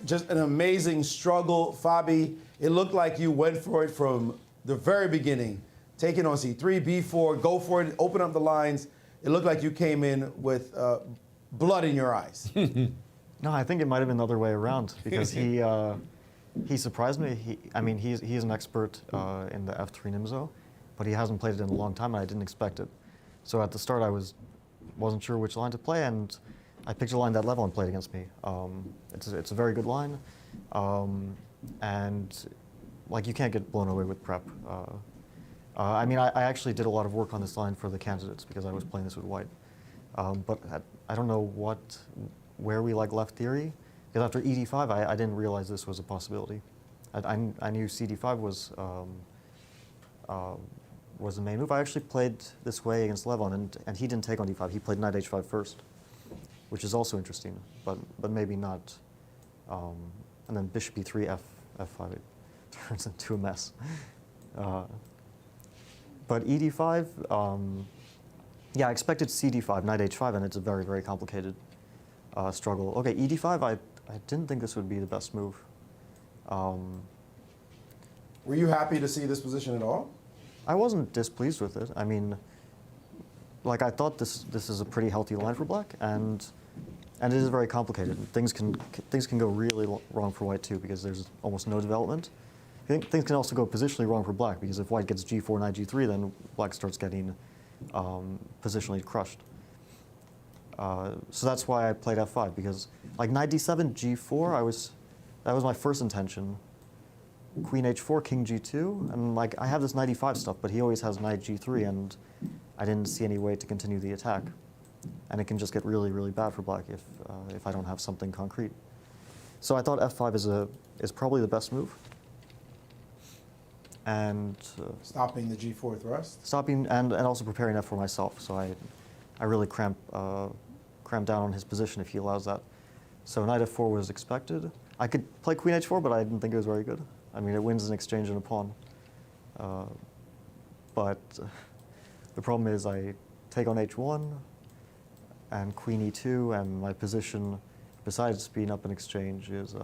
Just an amazing struggle, Fabi. It looked like you went for it from the very beginning. Taking on C3, B4, go for it, open up the lines. It looked like you came in with blood in your eyes. No, I think it might have been the other way around because he surprised me. He's an expert in the F3 Nimzo, but he hasn't played it in a long time, and I didn't expect it. So at the start, I wasn't sure which line to play, and I picked a line that Levon played against me. It's a very good line, and like you can't get blown away with prep. I actually did a lot of work on this line for the candidates because I was playing this with white, but I don't know where we left theory, because after ED5 I didn't realize this was a possibility. I knew CD5 was the main move. I actually played this way against Levon, and he didn't take on D5. He played knight H5 first, which is also interesting, but maybe not. And then bishop E3, F5, it turns into a mess. But ED5, yeah, I expected CD5, knight H5, and it's a very, very complicated struggle. Okay, ED5, I didn't think this would be the best move. Were you happy to see this position at all? I wasn't displeased with it. I mean, like I thought this is a pretty healthy line for black, and it is very complicated. Things can go really wrong for white too, because there's almost no development. I think things can also go positionally wrong for black, because if white gets G4, knight G3, then black starts getting positionally crushed. So that's why I played F5, because like knight D7, G4, that was my first intention. Queen H4, King G2, and like I have this knight E5 stuff, but he always has knight G3, and I didn't see any way to continue the attack. And it can just get really, really bad for black if I don't have something concrete. So I thought F5 is probably the best move. And stopping the G4 thrust. Stopping and also preparing F4 myself. So I really cramp down on his position if he allows that. So knight F4 was expected. I could play Queen H4, but I didn't think it was very good. I mean, it wins an exchange and a pawn. But the problem is I take on H1 and Queen E2, and my position, besides speeding up an exchange, is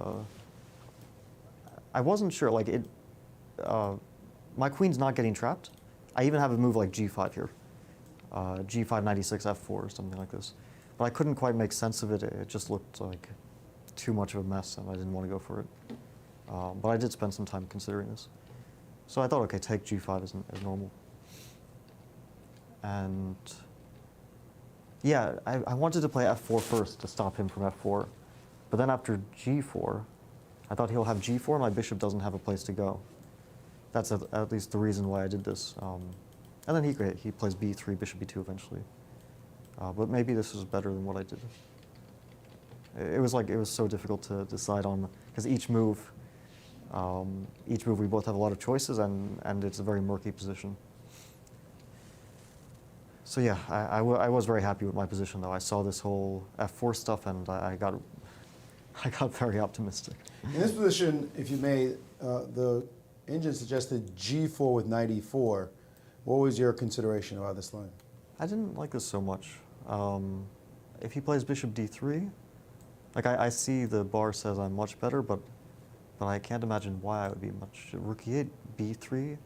I wasn't sure. Like my queen's not getting trapped. I even have a move like G5 here, G5, 96, F4, or something like this. But I couldn't quite make sense of it. It just looked like too much of a mess, and I didn't want to go for it. But I did spend some time considering this. So I thought, okay, take G5 as normal. And yeah, I wanted to play F4 first to stop him from F4. But then after G4, I thought he'll have G4, and my bishop doesn't have a place to go. That's at least the reason why I did this. And then he plays B3, bishop B2 eventually. But maybe this was better than what I did. It was so difficult to decide on, because each move we both have a lot of choices, and it's a very murky position. So yeah, I was very happy with my position, though. I saw this whole F4 stuff, and I got very optimistic. In this position, if you may, the engine suggested G4 with knight E4. What was your consideration about this line? I didn't like this so much. If he plays bishop D3, like I see the bar says I'm much better, but I can't imagine why I would be much. Rook E8, B3.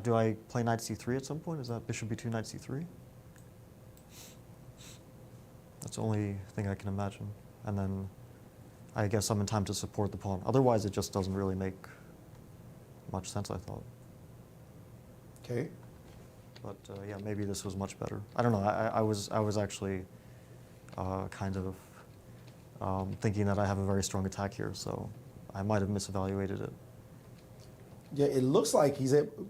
Do I play knight C3 at some point? Is that bishop B2, knight C3? That's the only thing I can imagine. And then I guess I'm in time to support the pawn. Otherwise, it just doesn't really make much sense, I thought. Okay. But yeah, maybe this was much better. I don't know. I was actually kind of thinking that I have a very strong attack here, so I might have misevaluated it. Yeah, it looks like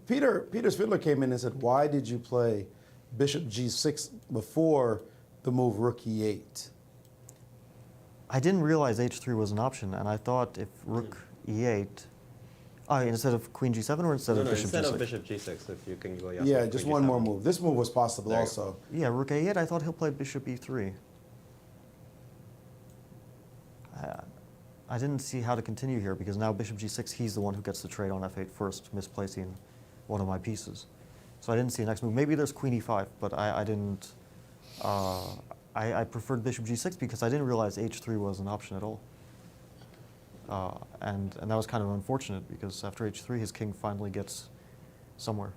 Peter's Fiddler came in and said, why did you play bishop G6 before the move rook E8? I didn't realize H3 was an option, and I thought if rook E8, instead of queen G7 or instead of bishop G6? Instead of bishop G6, if you can go yes. Yeah, just one more move. This move was possible also. Yeah, rook A8, I thought he'll play bishop E3. I didn't see how to continue here, because now bishop G6, he's the one who gets the trade on F8 first, misplacing one of my pieces. So I didn't see the next move. Maybe there's queen E5, but I I preferred bishop g6 because I didn't realize h3 was an option at all. And that was kind of unfortunate because after h3, his king finally gets somewhere.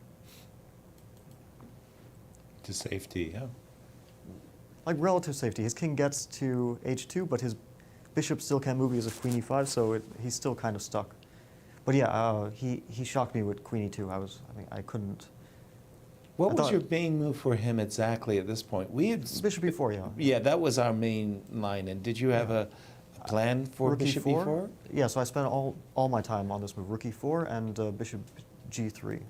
To safety, yeah. Like relative safety. His king gets to h2, but his bishop still can't move because of queen e5, so he's still kind of stuck. But yeah, he shocked me with queen e2. I couldn't. What I was thought- your main move for him exactly at this point? We had Bishop e4, yeah. Yeah, that was our main line. And did you have a plan for Rook bishop e4? Yeah, so I spent all my time on this move, rook e4 and bishop g3.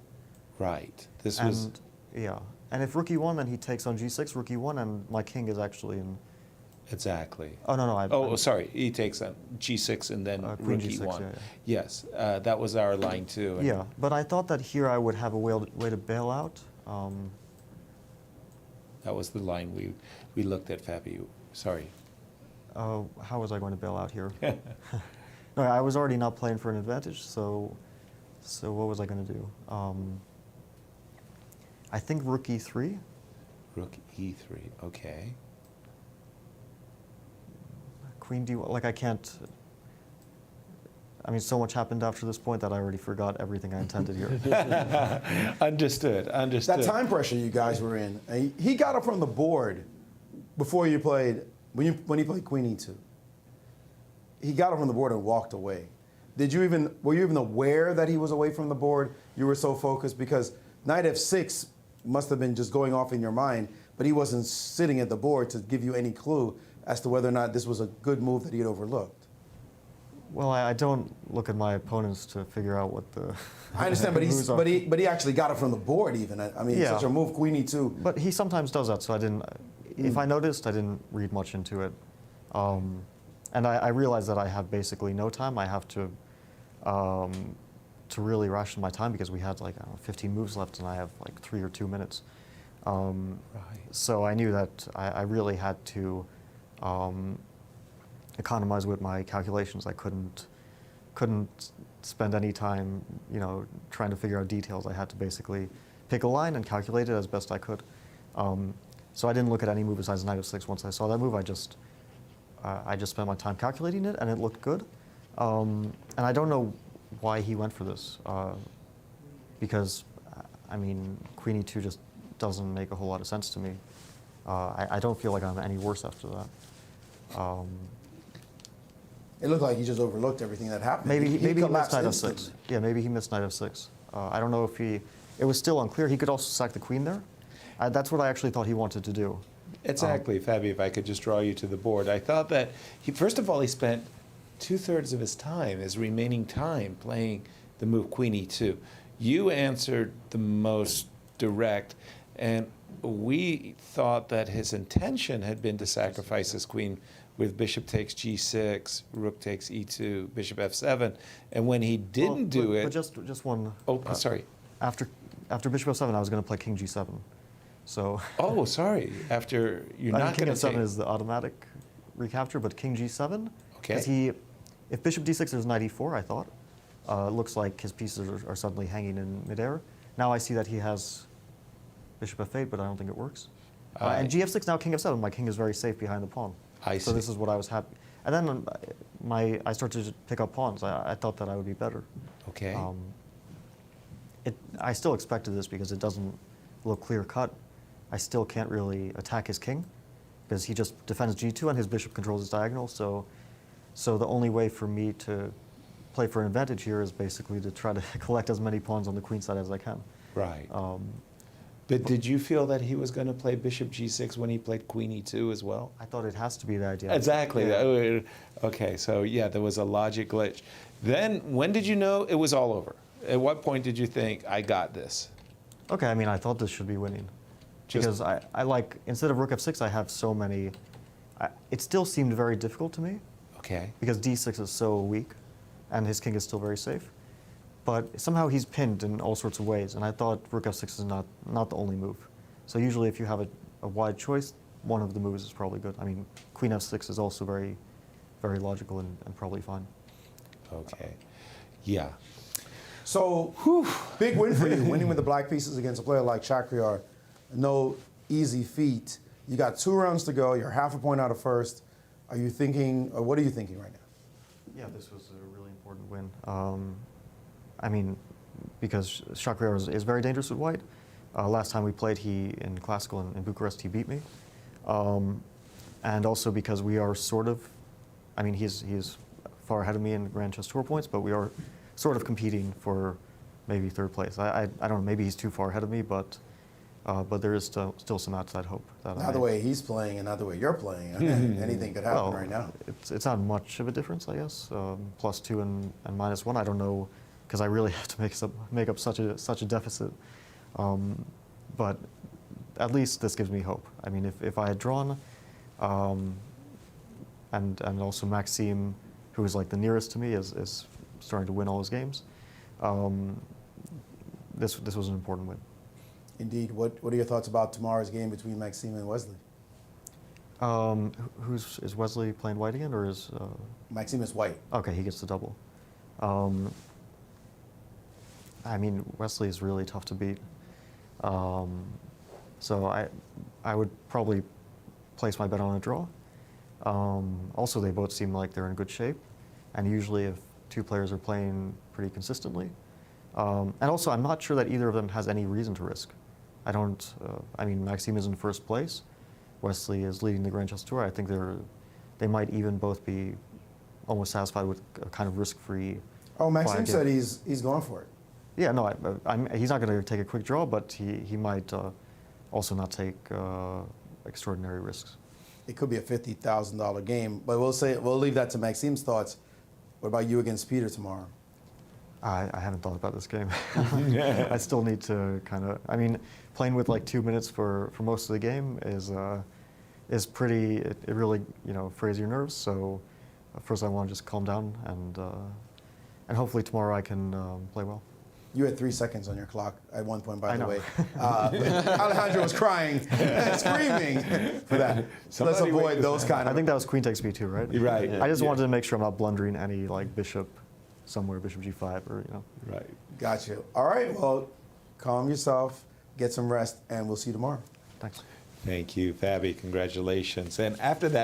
Right. This And was yeah, and if rook e1, then he takes on g6, rook e1, and my king is actually in. exactly. Oh no, Oh, sorry. He takes on g6 and then queen rook g6, e1. yeah. Yes, that was our line too. And Yeah, but I thought that here I would have a way to bail out. that was the line we looked at, Fabi. Sorry. How was I going to bail out here? No, I was already not playing for an advantage, so what was I going to do? I think rook e3. Rook e3. Okay. Queen d1. Like I can't. I mean, so much happened after this point that I already forgot everything I intended here. Understood. Understood. That time pressure you guys were in. He got up from the board before you played when he played queen e2. He got up from the board and walked away. Were you even aware that he was away from the board? You were so focused because knight f6 must have been just going off in your mind, but he wasn't sitting at the board to give you any clue as to whether or not this was a good move that he had overlooked. Well, I don't look at my opponents to figure out what the. I understand, but moves are. he actually got it from the board even. I mean, Yeah. such a move, queen e2. But he sometimes does that, so I didn't. If I noticed, I didn't read much into it, and I realized that I have basically no time. I have to really ration my time because we had like I don't know, 15 moves left, and I have like 3 or 2 minutes. Right. So I knew that I really had to economize with my calculations. I couldn't spend any time, trying to figure out details. I had to basically pick a line and calculate it as best I could. So I didn't look at any move besides knight f6. Once I saw that move, I just spent my time calculating it, and it looked good. And I don't know why he went for this, because I mean, queen e2 just doesn't make a whole lot of sense to me. I don't feel like I'm any worse after that. It looked like he just overlooked everything that happened. Maybe he missed collapsed knight f6. instantly. Yeah, maybe he missed knight f6. I don't know if he. It was still unclear. He could also sack the queen there. That's what I actually thought he wanted to do. Exactly, Fabi, if I could just draw you to the board. I thought that, first of all, he spent 2/3 of his time, his remaining time, playing the move queen e2. You answered the most direct, and we thought that his intention had been to sacrifice his queen with bishop takes g6, rook takes e2, bishop f7, and when he didn't do it... But just one... Oh, sorry. After bishop f7, I was going to play king g7. So... Oh, sorry. After you're I mean, not king going to f7 take... is the automatic recapture, but king g7... Okay. Because if bishop d6, there's knight e4, I thought. It looks like his pieces are suddenly hanging in midair. Now I see that he has bishop f8, but I don't think it works. And gf6, now king f7, my king is very safe behind the pawn. I So see. this is what I was happy. And then I started to pick up pawns. I thought that I would be better. Okay. I still expected this because it doesn't look clear cut. I still can't really attack his king because he just defends g2 and his bishop controls his diagonal. So the only way for me to play for an advantage here is basically to try to collect as many pawns on the queen side as I can. Right. But did you feel that he was going to play bishop g6 when he played queen e2 as well? I thought it has to be the idea. Exactly. Yeah. Okay, so yeah, there was a logic glitch. Then, when did you know it was all over? At what point did you think, I got this? Okay, I mean, I thought this should be winning. Because I like, instead of rook f6, I have so many. It still seemed very difficult to me Okay. because d6 is so weak and his king is still very safe. But somehow he's pinned in all sorts of ways, and I thought rook f6 is not the only move. So usually if you have a wide choice, one of the moves is probably good. I mean, queen f6 is also very, very logical and probably fine. Okay. Yeah. So, big win for you, winning with the black pieces against a player like Shakhriyar. No easy feat. You got 2 rounds to go. You're half a point out of first. Are you thinking, or what are you thinking right now? Yeah, this was a really important win. I mean, because Vachier-Lagrave is very dangerous with white. Last time we played, in Classical in Bucharest, he beat me. And also because we are sort of, I mean, he's far ahead of me in Grand Chess Tour points, but we are sort of competing for maybe 3rd place. I don't know, maybe he's too far ahead of me, but there is still some outside hope. Not the way he's playing and not the way you're playing. Anything could happen right now. It's not much of a difference, I guess. +2 and -1. I don't know, because I really have to make up such a deficit. But at least this gives me hope. I mean, if I had drawn, and also Maxime, who is like the nearest to me, is starting to win all his games. This was an important win. Indeed. What are your thoughts about tomorrow's game between Maxime and Wesley? Is Wesley playing white again, or is? Maxime is white. Okay, he gets the double. I mean, Wesley is really tough to beat. So I would probably place my bet on a draw. Also, they both seem like they're in good shape, and usually if 2 players are playing pretty consistently. And also, I'm not sure that either of them has any reason to risk. I don't. I mean, Maxime is in 1st place. Wesley is leading the Grand Chess Tour. I think they might even both be almost satisfied with a kind of risk-free. Oh, Maxime said he's going for it. Yeah, no, he's not going to take a quick draw, but he might also not take extraordinary risks. It could be a $50,000 game, but we'll leave that to Maxime's thoughts. What about you against Peter tomorrow? I haven't thought about this game. I still need to kind of. I mean, playing with like 2 minutes for most of the game is pretty. It really frays your nerves. So first I want to just calm down and hopefully tomorrow I can play well. You had 3 seconds on your clock at one point, by the way. Alejandro was crying, screaming for that. So let's avoid those kind of. I think that was Queen takes B2, right? Right. I just wanted to make sure I'm not blundering any like bishop somewhere, bishop G5 or Right. Gotcha. All right. Well, calm yourself, get some rest, and we'll see you tomorrow. Thanks. Thank you, Fabi. Congratulations. And after that.